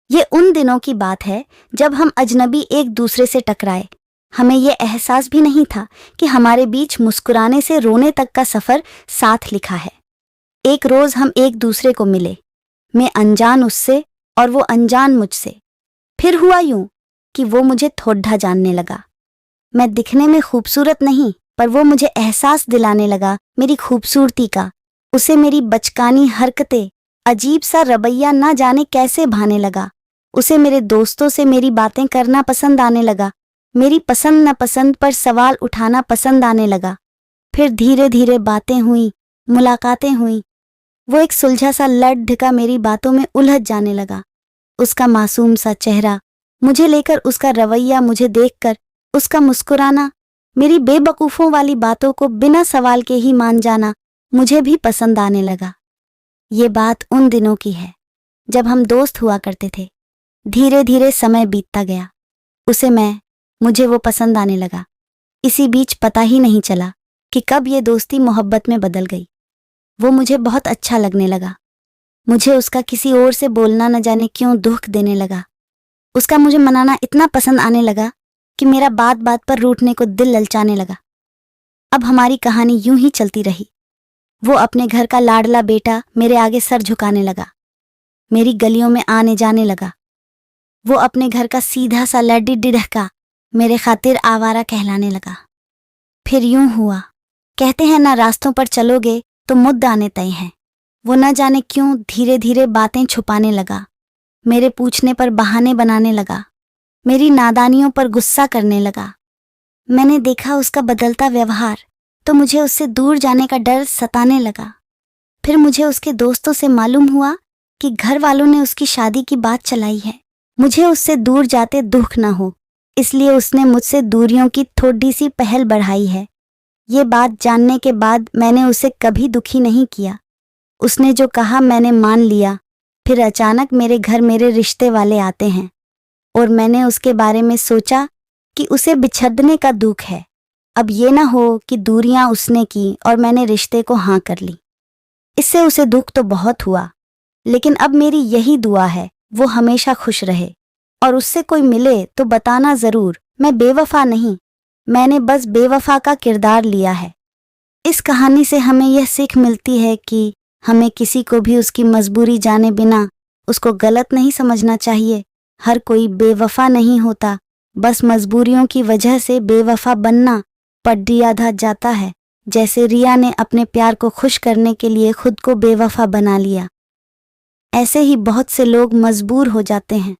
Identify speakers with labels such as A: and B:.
A: ये उन दिनों की बात है जब हम अजनबी एक दूसरे से टकराए। हमें ये एहसास भी नहीं था कि हमारे बीच मुस्कुराने से रोने तक का सफ़र साथ लिखा है। एक रोज़ हम एक दूसरे को मिले, मैं अनजान उससे और वो अनजान मुझसे। फिर हुआ यूं कि वो मुझे थोड़ा जानने लगा। मैं दिखने में खूबसूरत नहीं, पर वो मुझे एहसास दिलाने लगा मेरी खूबसूरती का। उसे मेरी बचकानी हरकतें, अजीब सा रवैया ना जाने कैसे भाने लगा। उसे मेरे दोस्तों से मेरी बातें करना पसंद आने लगा, मेरी पसंद नापसंद पर सवाल उठाना पसंद आने लगा। फिर धीरे धीरे बातें हुई, मुलाकातें हुई। वो एक सुलझा सा लड़ मेरी बातों में उलझ जाने लगा। उसका मासूम सा चेहरा, मुझे लेकर उसका रवैया, मुझे देखकर उसका मुस्कुराना, मेरी बेवकूफ़ों वाली बातों को बिना सवाल के ही मान जाना मुझे भी पसंद आने लगा। ये बात उन दिनों की है जब हम दोस्त हुआ करते थे। धीरे धीरे समय बीतता गया, मुझे वो पसंद आने लगा। इसी बीच पता ही नहीं चला कि कब ये दोस्ती मोहब्बत में बदल गई। वो मुझे बहुत अच्छा लगने लगा। मुझे उसका किसी और से बोलना न जाने क्यों दुख देने लगा। उसका मुझे मनाना इतना पसंद आने लगा कि मेरा बात बात पर रूठने को दिल ललचाने लगा। अब हमारी कहानी यूं ही चलती रही। वो अपने घर का लाडला बेटा मेरे आगे सर झुकाने लगा, मेरी गलियों में आने जाने लगा। वो अपने घर का सीधा सा लड्डी डिढ़का मेरे खातिर आवारा कहलाने लगा। फिर यूं हुआ, कहते हैं ना रास्तों पर चलोगे तो मुद्द आने तय हैं। वो न जाने क्यों धीरे धीरे बातें छुपाने लगा, मेरे पूछने पर बहाने बनाने लगा, मेरी नादानियों पर गुस्सा करने लगा। मैंने देखा उसका बदलता व्यवहार तो मुझे उससे दूर जाने का डर सताने लगा। फिर मुझे उसके दोस्तों से मालूम हुआ कि घर वालों ने उसकी शादी की बात चलाई है। मुझे उससे दूर जाते दुख न हो, इसलिए उसने मुझसे दूरियों की थोड़ी सी पहल बढ़ाई है। ये बात जानने के बाद मैंने उसे कभी दुखी नहीं किया। उसने जो कहा मैंने मान लिया। फिर अचानक मेरे घर मेरे रिश्ते वाले आते हैं और मैंने उसके बारे में सोचा कि उसे बिछड़ने का दुख है। अब ये ना हो कि दूरियां उसने की और मैंने रिश्ते को हाँ कर ली। इससे उसे दुख तो बहुत हुआ, लेकिन अब मेरी यही दुआ है वो हमेशा खुश रहे। और उससे कोई मिले तो बताना ज़रूर, मैं बेवफा नहीं, मैंने बस बेवफा का किरदार लिया है। इस कहानी से हमें यह सीख मिलती है कि हमें किसी को भी उसकी मजबूरी जाने बिना उसको गलत नहीं समझना चाहिए। हर कोई बेवफा नहीं होता, बस मजबूरियों की वजह से बेवफा बनना पड्डिया धा जाता है। जैसे रिया ने अपने प्यार को खुश करने के लिए खुद को बेवफा बना लिया, ऐसे ही बहुत से लोग मजबूर हो जाते हैं।